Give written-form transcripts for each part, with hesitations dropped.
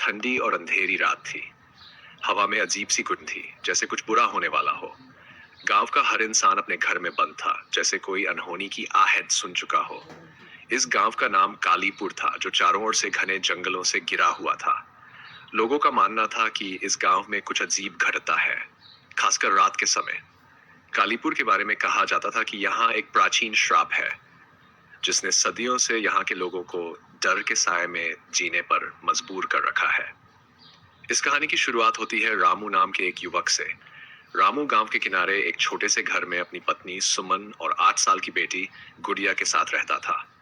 ठंडी और अंधेरी रात थी। हवा में अजीब सी गुंज थी, जैसे कुछ बुरा होने वाला हो। गांव का हर इंसान अपने घर में बंद था, जैसे कोई अनहोनी की आहट सुन चुका हो। इस गांव का नाम कालीपुर था, जो चारों ओर से घने जंगलों से घिरा हुआ था। लोगों का मानना था कि इस गांव में कुछ अजीब घटता है, खासकर रात के समय। कालीपुर के बारे में कहा जाता था कि यहाँ एक प्राचीन श्राप है, जिसने सदियों से यहाँ के लोगों को डर के साए में जीने पर मजबूर कर रखा है। इस कहानी की शुरुआत होती है रामू नाम के एक युवक से। रामू गांव के किनारे एक छोटे से घर में अपनी पत्नी सुमन और 8 साल की बेटी गुड़िया के साथ रहता था।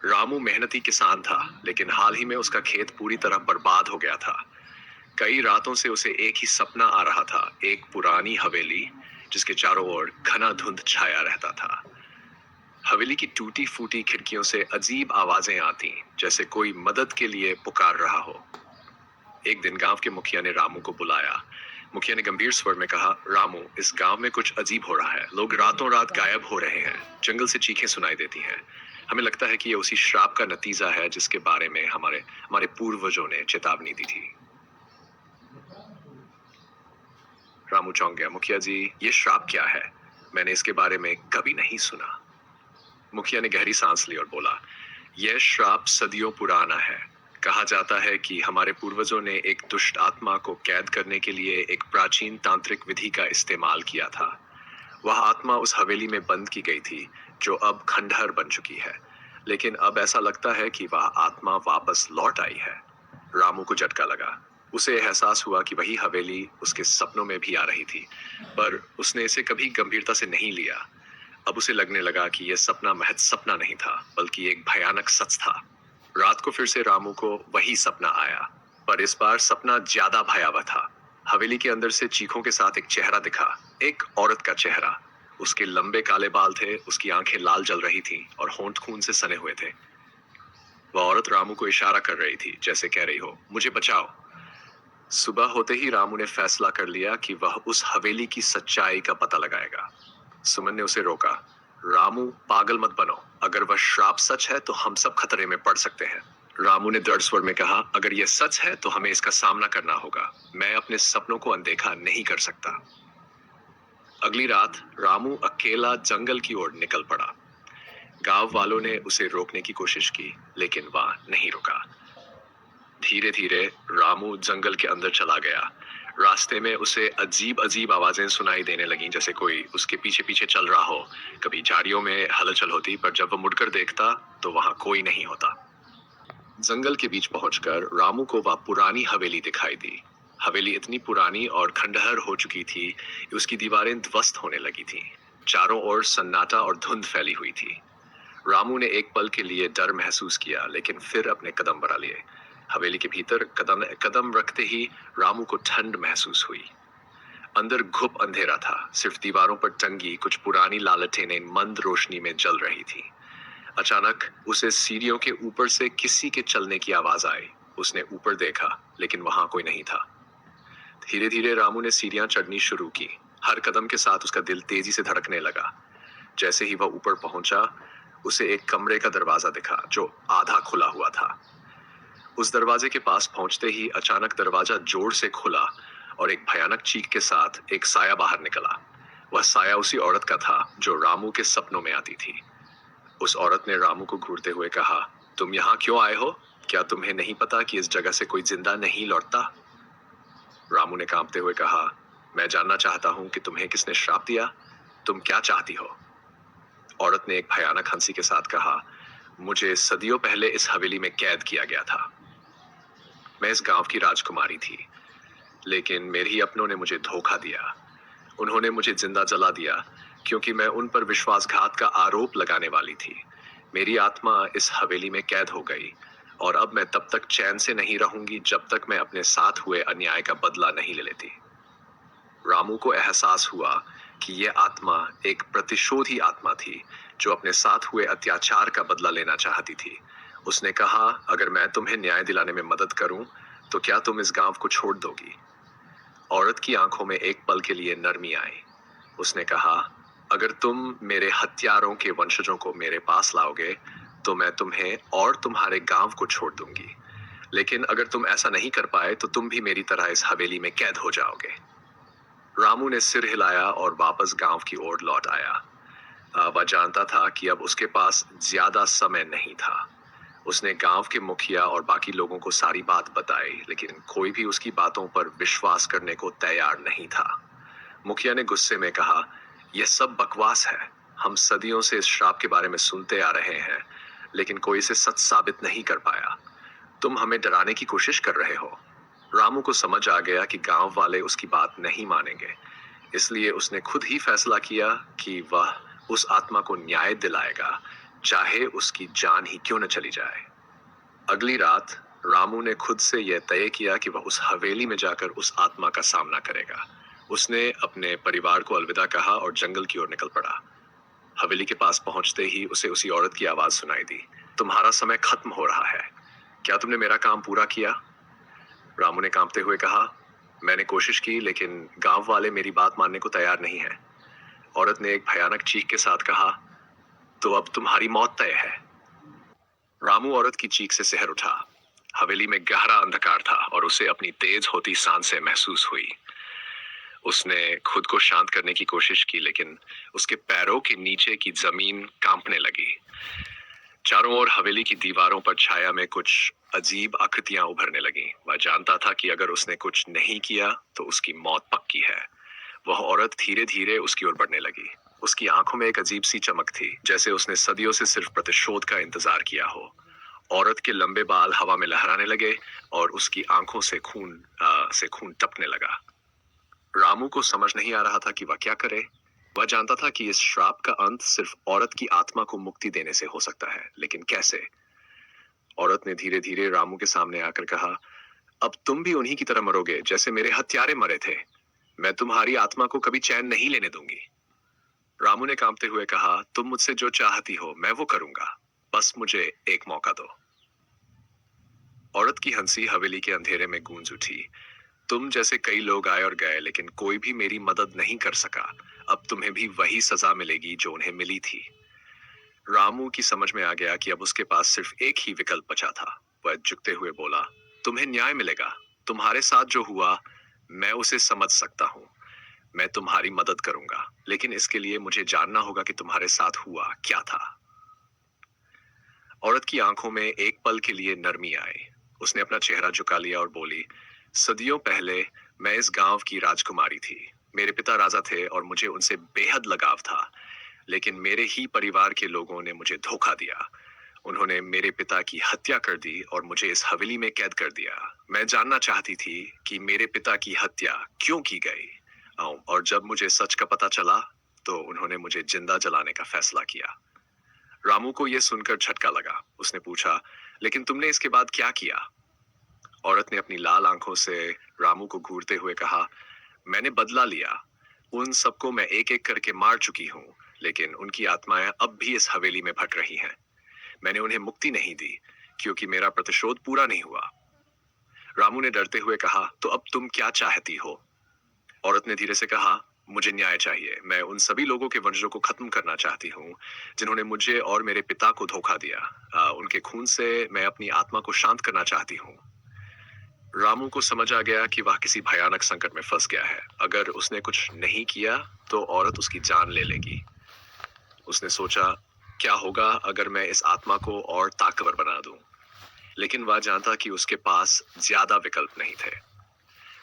रामू मेहनती किसान था, लेकिन हाल ही में उसका खेत पूरी तरह बर्बाद हो गया था। कई रातों से उसे एक ही सपना आ रहा था, एक पुरानी हवेली जिसके चारों ओर घना धुंध छाया रहता था। हवेली की टूटी फूटी खिड़कियों से अजीब आवाजें आती, जैसे कोई मदद के लिए पुकार रहा हो। एक दिन गांव के मुखिया ने रामू को बुलाया। मुखिया ने गंभीर स्वर में कहा, रामू, इस गांव में कुछ अजीब हो रहा है। लोग रातों रात गायब हो रहे हैं, जंगल से चीखें सुनाई देती हैं। हमें लगता है कि ये उसी श्राप का नतीजा है जिसके बारे में हमारे हमारे पूर्वजों ने चेतावनी दी थी। रामू चौंक गया। मुखिया जी, ये श्राप क्या है? मैंने इसके बारे में कभी नहीं सुना। मुखिया ने गहरी सांस ली और बोला, यह श्राप सदियों पुराना है। कहा जाता है कि हमारे पूर्वजों ने एक दुष्ट आत्मा को कैद करने के लिए एक प्राचीन तांत्रिक विधि का इस्तेमाल किया था। वह आत्मा उस हवेली में बंद की गई थी, जो अब खंडहर बन चुकी है। लेकिन अब ऐसा लगता है कि वह आत्मा वापस लौट आई है। रामू को झटका लगा। उसे एहसास हुआ कि वही हवेली उसके सपनों में भी आ रही थी, पर उसने इसे कभी गंभीरता से नहीं लिया। अब उसे लगने लगा कि यह सपना महज सपना नहीं था, बल्कि एक भयानक सच था। रात को फिर से रामू को वही सपना आया, पर इस बार सपना ज्यादा भयावह था। हवेली के अंदर से चीखों के साथ एक चेहरा दिखा, एक औरत का चेहरा। उसके लंबे काले बाल थे, उसकी आंखें लाल जल रही थीं और होंठ खून से सने हुए थे। वह औरत रामू को इशारा कर रही थी, जैसे कह रही हो, मुझे बचाओ। सुबह होते ही रामू ने फैसला कर लिया कि वह उस हवेली की सच्चाई का पता लगाएगा। सुमन ने उसे रोका। रामू, पागल मत बनो। अगर वह श्राप सच है तो हम सब खतरे में पड़ सकते हैं। रामू ने दृढ़ स्वर में कहा, अगर यह सच है तो हमें इसका सामना करना होगा। मैं अपने सपनों को अनदेखा नहीं कर सकता। अगली रात रामू अकेला जंगल की ओर निकल पड़ा। गांव वालों ने उसे रोकने की कोशिश की, लेकिन वह नहीं रुका। धीरे धीरे रामू जंगल के अंदर चला गया। रास्ते में उसे अजीब अजीब आवाजें सुनाई देने लगीं, जैसे कोई उसके पीछे पीछे चल रहा हो। कभी झाड़ियों में हलचल होती, पर जब वह मुड़कर देखता तो वहां कोई नहीं होता। जंगल के बीच पहुंचकर रामू को वह पुरानी हवेली दिखाई दी। हवेली इतनी पुरानी और खंडहर हो चुकी थी कि उसकी दीवारें ध्वस्त होने लगी थीं। चारों ओर सन्नाटा और धुंध फैली हुई थी। रामू ने एक पल के लिए डर महसूस किया, लेकिन फिर अपने कदम बढ़ा लिए। हवेली के भीतर कदम कदम रखते ही रामू को ठंड महसूस हुई। अंदर घुप अंधेरा था, सिर्फ दीवारों पर टंगी कुछ पुरानी लालटेनें मंद रोशनी में जल रही थी। अचानक उसे सीढ़ियों के ऊपर से किसी के चलने की आवाज आई। उसने ऊपर देखा, लेकिन वहां कोई नहीं था। धीरे धीरे रामू ने सीढ़ियां चढ़नी शुरू की। हर कदम के साथ उसका दिल तेजी से धड़कने लगा। जैसे ही वह ऊपर पहुंचा, उसे एक कमरे का दरवाजा दिखा, जो आधा खुला हुआ था। उस दरवाजे के पास पहुंचते ही अचानक दरवाजा जोर से खुला और एक भयानक चीख के साथ एक साया बाहर निकला। वह साया उसी औरत का था जो रामू के सपनों में आती थी। उस औरत ने रामू को घूरते हुए कहा, तुम यहाँ क्यों आए हो? क्या तुम्हें नहीं पता कि इस जगह से कोई जिंदा नहीं लौटता? रामू ने कांपते हुए कहा, मैं जानना चाहता हूं कि तुम्हें किसने श्राप दिया। तुम क्या चाहती हो? औरत ने एक भयानक हंसी के साथ कहा, मुझे सदियों पहले इस हवेली में कैद किया गया था। मैं इस गांव की राजकुमारी थी, लेकिन मेरे ही अपनों ने मुझे धोखा दिया। उन्होंने मुझे जिंदा जला दिया, क्योंकि मैं उन पर विश्वासघात का आरोप लगाने वाली थी। मेरी आत्मा इस हवेली में कैद हो गई, और अब मैं तब तक चैन से नहीं रहूंगी जब तक मैं अपने साथ हुए अन्याय का बदला नहीं ले लेती। रामू को एहसास हुआ कि यह आत्मा एक प्रतिशोधी आत्मा थी, जो अपने साथ हुए अत्याचार का बदला लेना चाहती थी। उसने कहा, अगर मैं तुम्हें न्याय दिलाने में मदद करूं, तो क्या तुम इस गांव को छोड़ दोगी? औरत की आंखों में एक पल के लिए नरमी आई। उसने कहा, अगर तुम मेरे हत्यारों के वंशजों को मेरे पास लाओगे, तो मैं तुम्हें और तुम्हारे गांव को छोड़ दूंगी। लेकिन अगर तुम ऐसा नहीं कर पाए तो तुम भी मेरी तरह इस हवेली में कैद हो जाओगे। रामू ने सिर हिलाया और वापस गांव की ओर लौट आया। वह जानता था कि अब उसके पास ज्यादा समय नहीं था। उसने गांव के मुखिया और बाकी लोगों को सारी बात बताई, लेकिन कोई भी उसकी बातों पर विश्वास करने को तैयार नहीं था। मुखिया ने गुस्से में कहा, यह सब बकवास है। हम सदियों से इस श्राप के बारे में सुनते आ रहे हैं, लेकिन कोई इसे सच साबित नहीं कर पाया। तुम हमें डराने की कोशिश कर रहे हो। रामू को समझ आ गया कि गांव वाले उसकी बात नहीं मानेंगे, इसलिए उसने खुद ही फैसला किया कि वह उस आत्मा को न्याय दिलाएगा, चाहे उसकी जान ही क्यों न चली जाए। अगली रात रामू ने खुद से यह तय किया कि वह उस हवेली में जाकर उस आत्मा का सामना करेगा। उसने अपने परिवार को अलविदा कहा और जंगल की ओर निकल पड़ा। हवेली के पास पहुंचते ही उसे उसी औरत की आवाज सुनाई दी, तुम्हारा समय खत्म हो रहा है। क्या तुमने मेरा काम पूरा किया? रामू ने कांपते हुए कहा, मैंने कोशिश की, लेकिन गांव वाले मेरी बात मानने को तैयार नहीं है। औरत ने एक भयानक चीख के साथ कहा, तो अब तुम्हारी मौत तय है। रामू औरत की चीख से सहर उठा। हवेली में गहरा अंधकार था और उसे अपनी तेज होती सांसें महसूस हुई। उसने खुद को शांत करने की कोशिश की, लेकिन उसके पैरों के नीचे की जमीन कांपने लगी। चारों ओर हवेली की दीवारों पर छाया में कुछ अजीब आकृतियां उभरने लगीं। वह जानता था कि अगर उसने कुछ नहीं किया तो उसकी मौत पक्की है। वह औरत धीरे धीरे उसकी ओर बढ़ने लगी। उसकी आंखों में एक अजीब सी चमक थी, जैसे उसने सदियों से सिर्फ प्रतिशोध का इंतजार किया हो। औरत के लंबे बाल हवा में लहराने लगे और उसकी आंखों से खून टपकने लगा। रामू को समझ नहीं आ रहा था कि वह क्या करे। वह जानता था कि इस श्राप का अंत सिर्फ औरत की आत्मा को मुक्ति देने से हो सकता है, लेकिन कैसे? औरत ने धीरे धीरे रामू के सामने आकर कहा, अब तुम भी उन्हीं की तरह मरोगे जैसे मेरे हत्यारे मरे थे। मैं तुम्हारी आत्मा को कभी चैन नहीं लेने दूंगी। रामू ने कांपते हुए कहा, तुम मुझसे जो चाहती हो मैं वो करूंगा, बस मुझे एक मौका दो। औरत की हंसी हवेली के अंधेरे में गूंज उठी। तुम जैसे कई लोग आए और गए, लेकिन कोई भी मेरी मदद नहीं कर सका। अब तुम्हें भी वही सजा मिलेगी जो उन्हें मिली थी। रामू की समझ में आ गया कि अब उसके पास सिर्फ एक ही विकल्प बचा था। वह झुकते हुए बोला, तुम्हें न्याय मिलेगा। तुम्हारे साथ जो हुआ मैं उसे समझ सकता हूँ। मैं तुम्हारी मदद करूंगा, लेकिन इसके लिए मुझे जानना होगा कि तुम्हारे साथ हुआ क्या था। औरत की आंखों में एक पल के लिए नरमी आई। उसने अपना चेहरा झुका लिया और बोली, सदियों पहले मैं इस गांव की राजकुमारी थी। मेरे पिता राजा थे और मुझे उनसे बेहद लगाव था, लेकिन मेरे ही परिवार के लोगों ने मुझे धोखा दिया। उन्होंने मेरे पिता की हत्या कर दी और मुझे इस हवेली में कैद कर दिया। मैं जानना चाहती थी कि मेरे पिता की हत्या क्यों की गई, और जब मुझे सच का पता चला तो उन्होंने मुझे जिंदा जलाने का फैसला किया। रामू को यह सुनकर झटका लगा। उसने पूछा, लेकिन तुमने इसके बाद क्या किया? औरत ने अपनी लाल आंखों से रामू को घूरते हुए कहा, मैंने बदला लिया। उन सबको मैं एक एक करके मार चुकी हूँ, लेकिन उनकी आत्माएं अब भी इस हवेली में भटक रही हैं। मैंने उन्हें मुक्ति नहीं दी, क्योंकि मेरा प्रतिशोध पूरा नहीं हुआ। रामू ने डरते हुए कहा, तो अब तुम क्या चाहती हो? औरत ने धीरे से कहा, मुझे न्याय चाहिए। मैं उन सभी लोगों के वंशजों को खत्म करना चाहती हूँ जिन्होंने मुझे और मेरे पिता को धोखा दिया। उनके खून से मैं अपनी आत्मा को शांत करना चाहती हूँ। रामू को समझ आ गया कि वह किसी भयानक संकट में फंस गया है। अगर उसने कुछ नहीं किया तो औरत उसकी जान ले लेगी। उसने सोचा, क्या होगा अगर मैं इस आत्मा को और ताकतवर बना दूं? लेकिन वह जानता कि उसके पास ज्यादा विकल्प नहीं थे।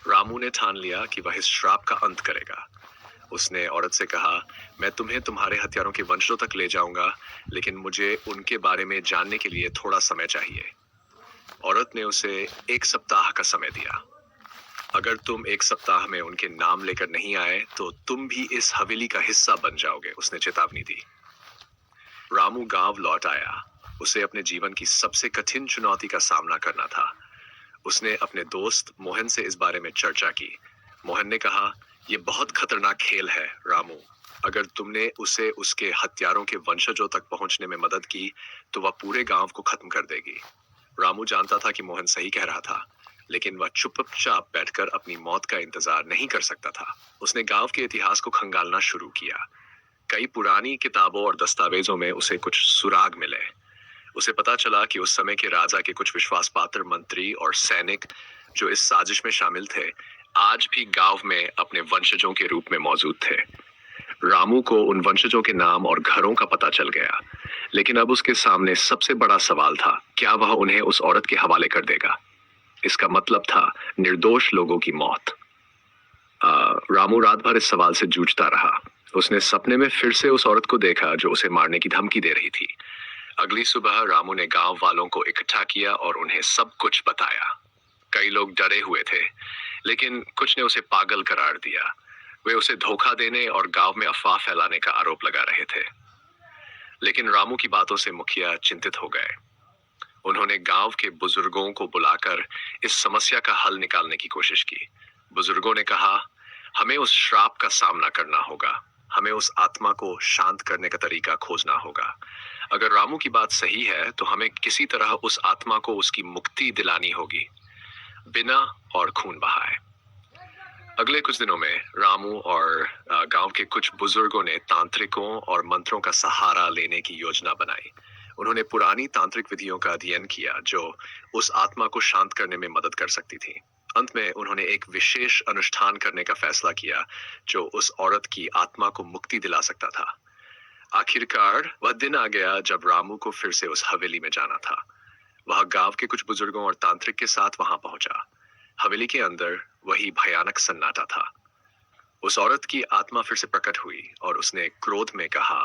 रामू ने ठान लिया कि वह इस श्राप का अंत करेगा। उसने औरत से कहा, मैं तुम्हें तुम्हारे हत्यारों के वंशों तक ले जाऊंगा, लेकिन मुझे उनके बारे में जानने के लिए थोड़ा समय चाहिए। औरत ने उसे 1 सप्ताह का समय दिया। अगर तुम 1 सप्ताह में उनके नाम लेकर नहीं आए तो तुम भी इस हवेली का हिस्सा बन जाओगे, उसने चेतावनी दी। रामू गांव लौट आया। उसे अपने जीवन की सबसे कठिन चुनौती का सामना करना था। उसने अपने दोस्त मोहन से इस बारे में चर्चा की। मोहन ने कहा, यह बहुत खतरनाक खेल है रामू। अगर तुमने उसे उसके हत्यारों के वंशजों तक पहुंचने में मदद की तो वह पूरे गांव को खत्म कर देगी। रामू जानता था कि मोहन सही कह रहा था, लेकिन वह चुपचाप बैठकर अपनी मौत का इंतजार नहीं कर सकता था। उसने गांव के इतिहास को खंगालना शुरू किया। कई पुरानी किताबों और दस्तावेजों में उसे कुछ सुराग मिले। उसे पता चला कि उस समय के राजा के कुछ विश्वास पात्र मंत्री और सैनिक जो इस साजिश में शामिल थे, आज भी गांव में अपने वंशजों के रूप में मौजूद थे। रामू को उन वंशजों के नाम और घरों का पता चल गया, लेकिन अब उसके सामने सबसे बड़ा सवाल था, क्या वह उन्हें उस औरत के हवाले कर देगा? इसका मतलब था निर्दोष लोगों की मौत। रामू रात भर इस सवाल से जूझता रहा। उसने सपने में फिर से उस औरत को देखा जो उसे मारने की धमकी दे रही थी। अगली सुबह रामू ने गांव वालों को इकट्ठा किया और उन्हें सब कुछ बताया। कई लोग डरे हुए थे, लेकिन कुछ ने उसे पागल करार दिया। वे उसे धोखा देने और गांव में अफवाह फैलाने का आरोप लगा रहे थे। लेकिन रामू की बातों से मुखिया चिंतित हो गए। उन्होंने गांव के बुजुर्गों को बुलाकर इस समस्या का हल निकालने की कोशिश की। बुजुर्गों ने कहा, हमें उस श्राप का सामना करना होगा। हमें उस आत्मा को शांत करने का तरीका खोजना होगा। अगर रामू की बात सही है तो हमें किसी तरह उस आत्मा को उसकी मुक्ति दिलानी होगी, बिना और खून बहाए। अगले कुछ दिनों में रामू और गांव के कुछ बुजुर्गों ने तांत्रिकों और मंत्रों का सहारा लेने की योजना बनाई। उन्होंने पुरानी तांत्रिक विधियों का अध्ययन किया जो उस आत्मा को शांत करने में मदद कर सकती थी। अंत में उन्होंने एक विशेष अनुष्ठान करने का फैसला किया जो उस औरत की आत्मा को मुक्ति दिला सकता था। आखिरकार वह दिन आ गया जब रामू को फिर से उस हवेली में जाना था। वह गांव के कुछ बुजुर्गों और तांत्रिक के साथ वहां पहुंचा। हवेली के अंदर वही भयानक सन्नाटा था। उस औरत की आत्मा फिर से प्रकट हुई और उसने क्रोध में कहा,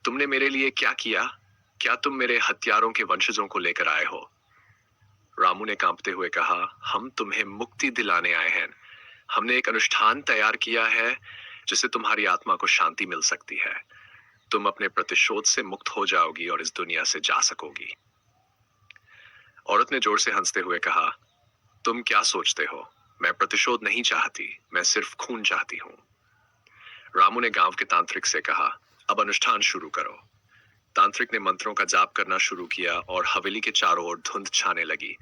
तुमने मेरे लिए क्या किया? क्या तुम मेरे हत्यारों के वंशजों को लेकर आए हो? रामू ने कांपते हुए कहा, हम तुम्हें मुक्ति दिलाने आए हैं। हमने एक अनुष्ठान तैयार किया है जिससे तुम्हारी आत्मा को शांति मिल सकती है। तुम अपने प्रतिशोध से मुक्त हो जाओगी और इस दुनिया से जा सकोगी। औरत ने जोर से हंसते हुए कहा, तुम क्या सोचते हो? मैं प्रतिशोध नहीं चाहती, मैं सिर्फ खून चाहती हूँ। रामू ने गांव के तांत्रिक से कहा, अब अनुष्ठान शुरू करो। तांत्रिक ने मंत्रों का जाप करना शुरू किया और हवेली के चारों ओर धुंध छाने लगी।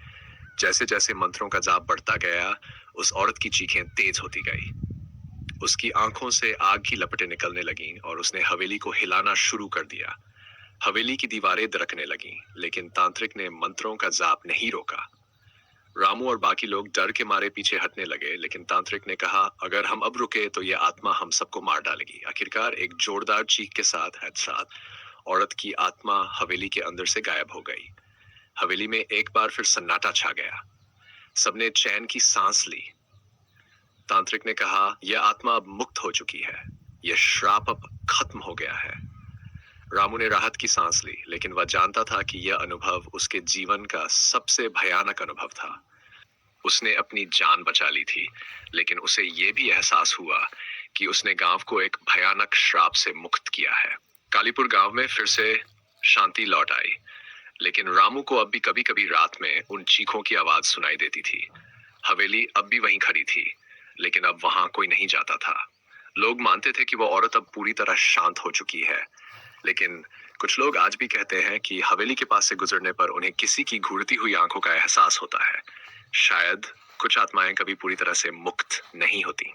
जैसे जैसे मंत्रों का जाप बढ़ता गया, उस औरत की चीखें तेज होती गई। उसकी आंखों से आग की लपटें निकलने लगीं और उसने हवेली को हिलाना शुरू कर दिया। हवेली की दीवारें दरकने लगीं, लेकिन तांत्रिक ने मंत्रों का जाप नहीं रोका। रामू और बाकी लोग डर के मारे पीछे हटने लगे, लेकिन तांत्रिक ने कहा, अगर हम अब रुके तो यह आत्मा हम सबको मार डालेगी। आखिरकार एक जोरदार चीख के साथ औरत की आत्मा हवेली के अंदर से गायब हो गई। हवेली में एक बार फिर सन्नाटा छा गया। सबने चैन की सांस ली। तांत्रिक ने कहा, यह आत्मा अब मुक्त हो चुकी है। यह श्राप अब खत्म हो गया है। रामू ने राहत की सांस ली, लेकिन वह जानता था कि यह अनुभव उसके जीवन का सबसे भयानक अनुभव था। उसने अपनी जान बचा ली थी, लेकिन उसे यह भी एहसास हुआ कि उसने गांव को एक भयानक श्राप से मुक्त किया है। कालीपुर गांव में फिर से शांति लौट आई, लेकिन रामू को अब भी कभी कभी रात में उन चीखों की आवाज सुनाई देती थी। हवेली अब भी वहीं खड़ी थी, लेकिन अब वहां कोई नहीं जाता था। लोग मानते थे कि वो औरत अब पूरी तरह शांत हो चुकी है, लेकिन कुछ लोग आज भी कहते हैं कि हवेली के पास से गुजरने पर उन्हें किसी की घूरती हुई आंखों का एहसास होता है। शायद कुछ आत्माएं कभी पूरी तरह से मुक्त नहीं होती।